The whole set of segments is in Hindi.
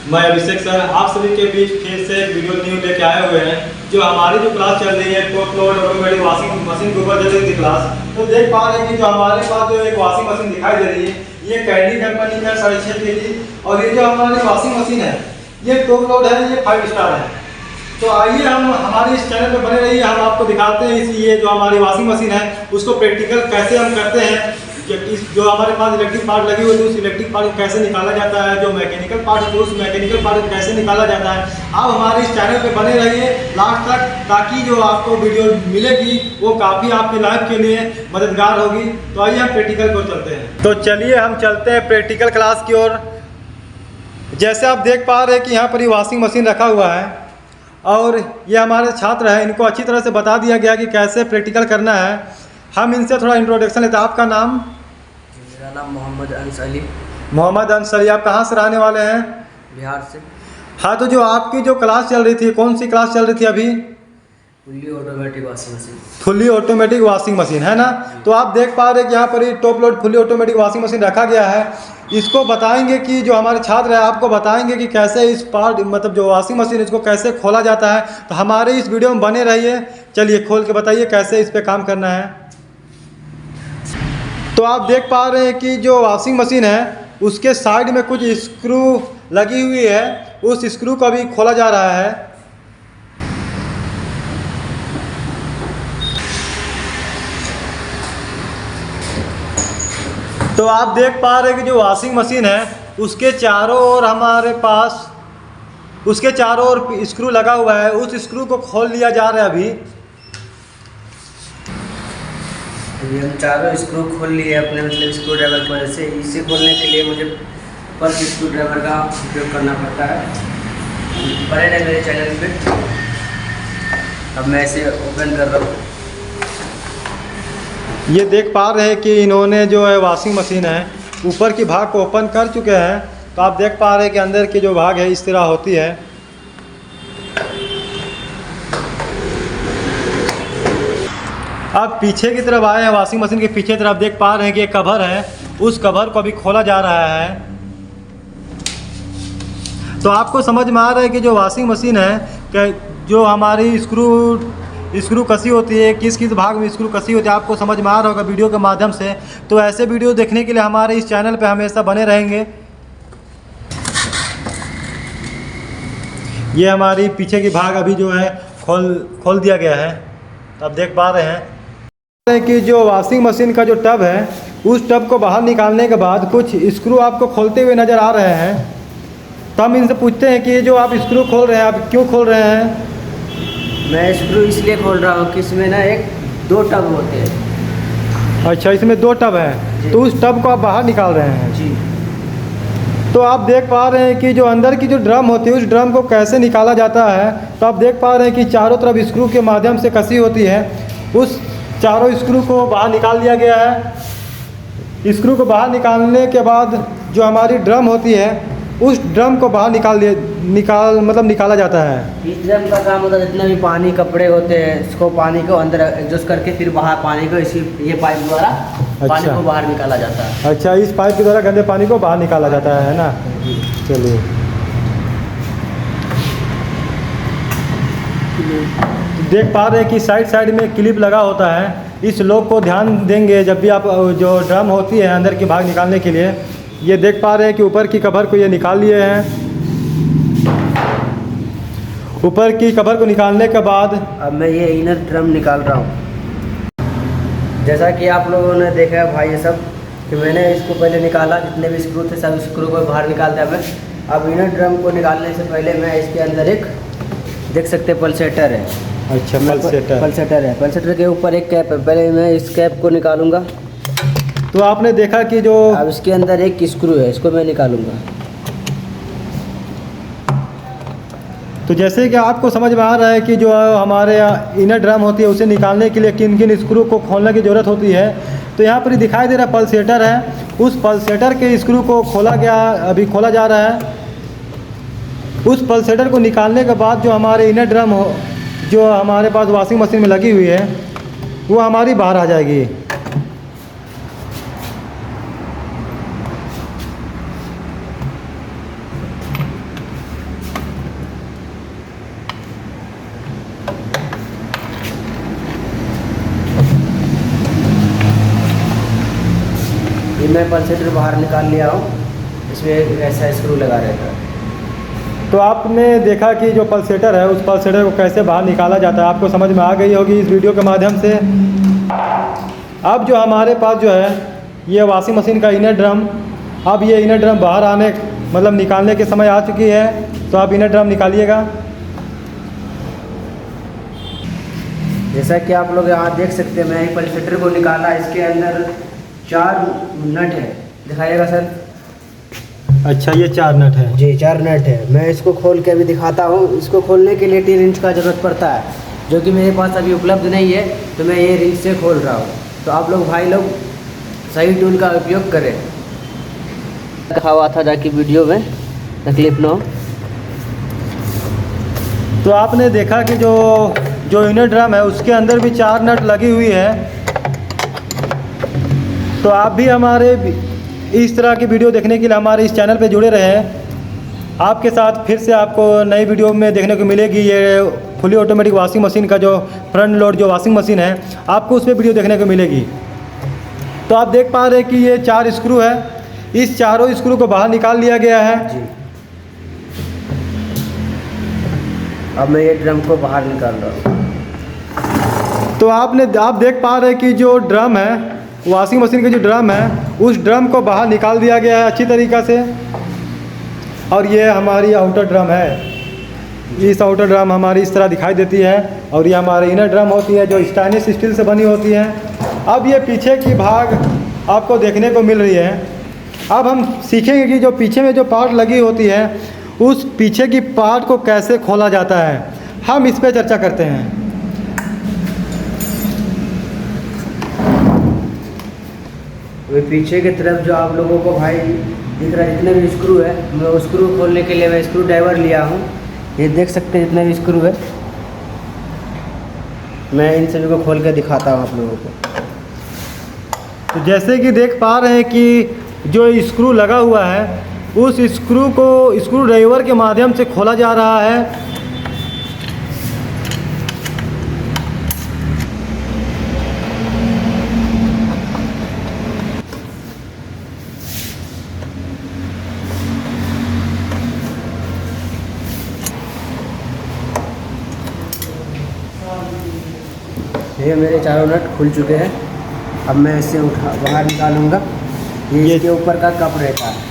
मैं अभिषेक सर आप सभी के बीच फिर से एक वीडियो न्यू लेके आए हुए हैं। जो हमारी जो क्लास चल रही है top load automatic washing machine के ऊपर चल रही थी क्लास, तो देख पा रहे हैं कि जो हमारे पास जो एक वॉशिंग मशीन दिखाई दे रही है ये कैंडी कंपनी का 6.5 kg, और ये जो हमारी वॉशिंग मशीन है ये टॉप लोड है, ये 5 स्टार है। तो आइए हम हमारे इस चैनल पर बने रहिए, हम आपको दिखाते हैं ये जो हमारी वॉशिंग मशीन है उसको प्रैक्टिकल कैसे हम करते हैं, जो हमारे पास इलेक्ट्रिक पार्ट लगी हुई है उस इलेक्ट्रिक पार्ट को कैसे निकाला जाता है, जो मैकेनिकल पार्ट है उस मैकेनिकल पार्ट को कैसे निकाला जाता है। आप हमारे इस चैनल पे बने रहिए लास्ट तक, ताकि जो आपको वीडियो मिलेगी वो काफ़ी आपके लाइफ के लिए मददगार होगी। तो आइए हम प्रैक्टिकल को चलते हैं। तो चलिए हम चलते हैं प्रैक्टिकल क्लास की ओर। जैसे आप देख पा रहे हैं कि यहाँ पर ये वॉशिंग मशीन रखा हुआ है और ये हमारे छात्र हैं, इनको अच्छी तरह से बता दिया गया कि कैसे प्रैक्टिकल करना है। हम इनसे थोड़ा इंट्रोडक्शन लेते हैं। आपका नाम? मेरा नाम मोहम्मद अंस अली। मोहम्मद अंस अली, आप कहाँ से रहने वाले हैं? बिहार से। हाँ, तो जो आपकी जो क्लास चल रही थी, कौन सी क्लास चल रही थी अभी? Fully automatic washing machine. Fully automatic washing machine है ना। तो आप देख पा रहे हैं कि यहाँ पर ये top load fully automatic washing machine रखा गया है। इसको बताएंगे कि जो हमारे छात्र हैं आपको बताएंगे कि कैसे इस पार्ट मतलब जो वॉशिंग मशीन इसको कैसे खोला जाता है। तो हमारे इस वीडियो में बने रहिए। चलिए खोल के बताइए कैसे इस पर काम करना है। तो आप देख पा रहे हैं कि जो वॉशिंग मशीन है उसके साइड में कुछ स्क्रू लगी हुई है, उस स्क्रू को अभी खोला जा रहा है। तो आप देख पा रहे हैं कि जो वॉशिंग मशीन है उसके चारों ओर हमारे पास उसके चारों ओर स्क्रू लगा हुआ है, उस स्क्रू को खोल लिया जा रहा है। अभी हम चारों स्क्रू खोल लिए अपने मतलब स्क्रू ड्राइवर की वजह से। इसे खोलने के लिए मुझे पर स्क्रू ड्राइवर का उपयोग करना पड़ता है। बने रहे मेरे चैनल पे। अब मैं इसे ओपन कर रहा हूँ। ये देख पा रहे हैं कि इन्होंने जो है वॉशिंग मशीन है ऊपर की भाग को ओपन कर चुके हैं। तो आप देख पा रहे हैं कि अंदर की जो भाग है इस तरह होती है। अब पीछे की तरफ आए हैं, वॉशिंग मशीन के पीछे तरफ देख पा रहे हैं कि एक कवर है, उस कवर को अभी खोला जा रहा है। तो आपको समझ में आ रहा है कि जो वॉशिंग मशीन है कि जो हमारी स्क्रू कसी होती है, किस किस भाग में स्क्रू कसी होती है, आपको समझ में आ रहा होगा वीडियो के माध्यम से। तो ऐसे वीडियो देखने के लिए हमारे इस चैनल पे हमेशा बने रहेंगे। ये हमारी पीछे की भाग अभी जो है खोल दिया गया है। तो आप देख पा रहे हैं कि जो वॉशिंग मशीन का जो टब है उस टब को बाहर निकालने के बाद कुछ स्क्रू आपको खोलते हुए नज़र आ रहे हैं। तो हम इनसे पूछते हैं कि जो आप स्क्रू खोल रहे हैं आप क्यों खोल रहे हैं? मैं स्क्रू इसलिए खोल रहा हूँ कि इसमें ना दो टब होते हैं। अच्छा, इसमें 2 टब हैं, तो उस टब को आप बाहर निकाल रहे हैं जी। तो आप देख पा रहे हैं कि जो अंदर की जो ड्रम होती है उस ड्रम को कैसे निकाला जाता है। तो आप देख पा रहे हैं कि चारों तरफ स्क्रू के माध्यम से कसी होती है, उस चारों स्क्रू को बाहर निकाल दिया गया है। स्क्रू को बाहर निकालने के बाद जो हमारी ड्रम होती है उस ड्रम को बाहर निकाला जाता है। इस ड्रम का काम होता है जितना भी पानी कपड़े होते हैं इसको पानी को अंदर एडजस्ट करके फिर बाहर पानी को ये पाइप द्वारा पानी को बाहर निकाला जाता है। अच्छा, इस पाइप के द्वारा गंदे पानी को बाहर निकाला जाता है ना। चलिए देख पा रहे हैं कि साइड में क्लिप लगा होता है। इस लोग को ध्यान देंगे जब भी आप जो ड्रम होती है अंदर की भाग निकालने के लिए। ये देख पा रहे हैं कि ऊपर की कवर को ये निकाल लिए हैं। ऊपर की कवर को निकालने के बाद अब मैं ये इनर ड्रम निकाल रहा हूँ। जैसा कि आप लोगों ने देखा है भाई ये सब कि मैंने इसको पहले निकाला, जितने भी स्क्रू थे सब स्क्रू को बाहर निकाल दिया मैं। अब इनर ड्रम को निकालने से पहले मैं इसके अंदर एक देख सकते हैं पल्सेटर है। अच्छा, पल्सेटर है। पल्सेटर के ऊपर एक कैप है, पहले मैं इस कैप को निकालूंगा। तो आपने देखा कि जो अब इसके अंदर एक स्क्रू है, इसको मैं निकालूंगा। तो जैसे कि आपको समझ में आ रहा है कि जो हमारे इनर ड्रम होती है उसे निकालने के लिए किन किन स्क्रू को खोलने की ज़रूरत होती है। तो यहाँ पर दिखाई दे रहा है पल्सेटर है, उस पल्सेटर के स्क्रू को अभी खोला जा रहा है। उस पल्सेटर को निकालने के बाद जो हमारे इनर ड्रम जो हमारे पास वॉशिंग मशीन में लगी हुई है वो हमारी बाहर आ जाएगी। मैं पल्सेटर बाहर निकाल लिया हूँ। इसमें एक ऐसा स्क्रू लगा रहता है। तो आपने देखा कि जो पल्सेटर है उस पल्सेटर को कैसे बाहर निकाला जाता है, आपको समझ में आ गई होगी इस वीडियो के माध्यम से। अब जो हमारे पास जो है ये वॉशिंग मशीन का इनर ड्रम, अब ये इनर ड्रम बाहर आने मतलब निकालने के समय आ चुकी है। तो आप इनर ड्रम निकालिएगा। जैसा कि आप लोग यहाँ देख सकते हैं, मैं पल्सेटर को निकाला। इसके अंदर 4 नट है, दिखाइएगा सर। अच्छा, ये 4 नट है जी, 4 नट है। मैं इसको खोल के अभी दिखाता हूँ। इसको खोलने के लिए 3 इंच का ज़रूरत पड़ता है, जो कि मेरे पास अभी उपलब्ध नहीं है, तो मैं ये रिंच से खोल रहा हूँ। तो आप लोग भाई लोग सही टूल का उपयोग करें। दिखा हुआ था जाकि वीडियो में तकलीफ ना हो। तो आपने देखा कि जो इनर ड्रम है उसके अंदर भी 4 नट लगी हुई है। तो आप भी हमारे इस तरह की वीडियो देखने के लिए हमारे इस चैनल पे जुड़े रहें। आपके साथ फिर से आपको नई वीडियो में देखने को मिलेगी। ये फुली ऑटोमेटिक वॉशिंग मशीन का जो फ्रंट लोड जो वॉशिंग मशीन है, आपको उस पर वीडियो देखने को मिलेगी। तो आप देख पा रहे हैं कि ये 4 स्क्रू है। इस चारों स्क्रू को बाहर निकाल लिया गया है जी। अब मैं ये ड्रम को बाहर निकाल रहा हूँ। तो आप देख पा रहे हैं कि जो ड्रम है, वॉशिंग मशीन का जो ड्रम है, उस ड्रम को बाहर निकाल दिया गया है अच्छी तरीक़ा से। और ये हमारी आउटर ड्रम है। इस आउटर ड्रम हमारी इस तरह दिखाई देती है। और ये हमारी इनर ड्रम होती है जो स्टेनलेस स्टील से बनी होती है। अब ये पीछे की भाग आपको देखने को मिल रही है। अब हम सीखेंगे कि जो पीछे में जो पार्ट लगी होती है, उस पीछे की पार्ट को कैसे खोला जाता है। हम इस पर चर्चा करते हैं। वे पीछे की तरफ जो आप लोगों को भाई दिख रहा है, जितने भी स्क्रू है, मैं वो स्क्रू खोलने के लिए मैं स्क्रू ड्राइवर लिया हूँ। ये देख सकते हैं जितने भी स्क्रू है, मैं इन सभी को खोल के दिखाता हूँ आप लोगों को। तो जैसे कि देख पा रहे हैं कि जो स्क्रू लगा हुआ है, उस स्क्रू को स्क्रू ड्राइवर के माध्यम से खोला जा रहा है। ये मेरे चारों नट खुल चुके हैं। अब मैं इसे बाहर निकालूंगा। ये इसके ऊपर का कप रहता है।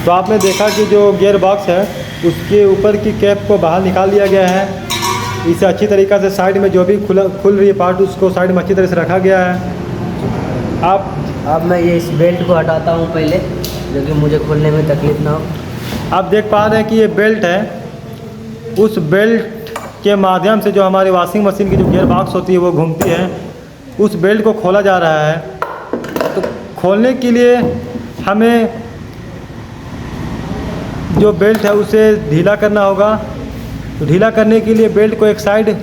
तो आपने देखा कि जो गियर बॉक्स है उसके ऊपर की कैप को बाहर निकाल लिया गया है। इसे अच्छी तरीक़ा से साइड में जो भी खुल रही है पार्ट, उसको साइड में अच्छी तरह से रखा गया है। अब मैं ये इस बेल्ट को हटाता हूँ पहले, जो कि मुझे खोलने में तकलीफ ना हो। आप देख पा रहे हैं कि ये बेल्ट है। उस बेल्ट के माध्यम से जो हमारी वॉशिंग मशीन की जो गियर बॉक्स होती है वो घूमती है। उस बेल्ट को खोला जा रहा है। तो खोलने के लिए हमें जो बेल्ट है उसे ढीला करना होगा। तो ढीला करने के लिए बेल्ट को एक साइड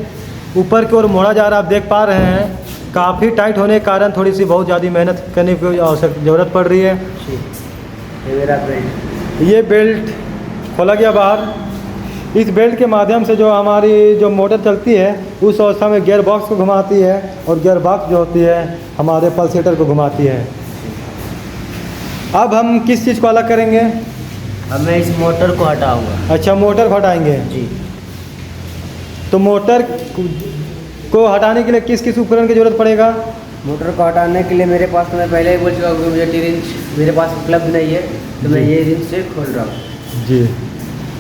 ऊपर की ओर मोड़ा जा रहा है। आप देख पा रहे हैं काफ़ी टाइट होने के कारण थोड़ी सी बहुत ज़्यादा मेहनत करने की ज़रूरत पड़ रही है। ये मेरा बेल्ट, ये बेल्ट खोला गया बाहर। इस बेल्ट के माध्यम से जो हमारी जो मोटर चलती है उस अवस्था में गियर बॉक्स को घुमाती है, और गियर बॉक्स जो होती है हमारे पल्सेटर को घुमाती है। अब हम किस चीज़ को अलग करेंगे? अब मैं इस मोटर को हटाऊंगा। अच्छा, मोटर को हटाएंगे जी। तो मोटर को हटाने के लिए किस किस उपकरण की ज़रूरत पड़ेगा? मोटर को हटाने के लिए मेरे पास, तो मैं पहले ही बोल चुका हूँ, मुझे 3 इंच मेरे पास उपलब्ध नहीं है, तो मैं ये रिंच से खोल रहा हूँ। जी।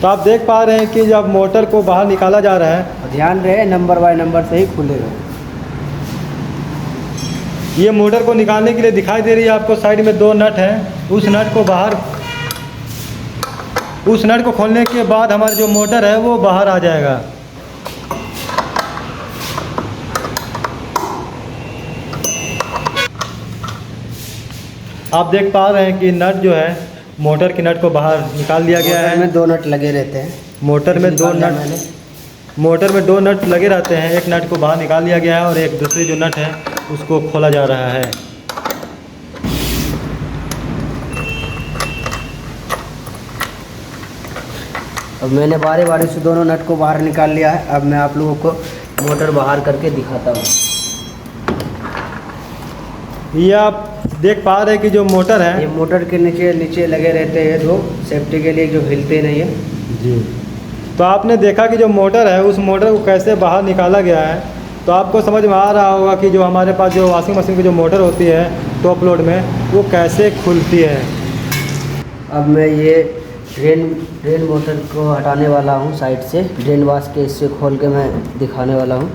तो आप देख पा रहे हैं कि जब मोटर को बाहर निकाला जा रहा है, और ध्यान रहे नंबर बाय नंबर से ही खुलेगा। ये मोटर को निकालने के लिए दिखाई दे रही है आपको साइड में 2 नट हैं। उस नट को खोलने के बाद हमारी जो मोटर है वो बाहर आ जाएगा। आप देख पा रहे हैं कि नट जो है, मोटर की नट को बाहर निकाल दिया गया है। मोटर में 2 नट लगे रहते हैं। मोटर में 2 नट लगे रहते हैं। एक नट को बाहर निकाल दिया गया है और एक दूसरी जो नट है उसको खोला जा रहा है। अब मैंने बारी बारी से दोनों नट को बाहर निकाल लिया है। अब मैं आप लोगों को मोटर बाहर करके दिखाता हूँ। ये आप देख पा रहे हैं कि जो मोटर ये है मोटर के नीचे नीचे लगे रहते हैं दो, सेफ्टी के लिए, जो हिलते नहीं है। जी, तो आपने देखा कि जो मोटर है उस मोटर को कैसे बाहर निकाला गया है। तो आपको समझ में आ रहा होगा कि जो हमारे पास जो वॉशिंग मशीन की जो मोटर होती है टॉप लोड में, वो कैसे खुलती है। अब मैं ये ड्रेन मोटर को हटाने वाला हूँ साइड से, ड्रेन वाश के इससे खोल के मैं दिखाने वाला हूँ।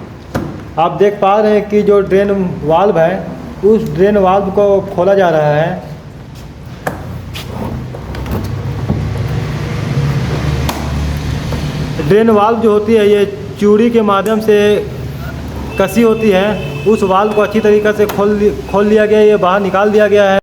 आप देख पा रहे हैं कि जो ड्रेन वाल्व है उस ड्रेन वाल्व को खोला जा रहा है। ड्रेन वाल्व जो होती है ये चूड़ी के माध्यम से कसी होती है, उस वाल्व को अच्छी तरीक़े से खोल लिया गया है, ये बाहर निकाल दिया गया है।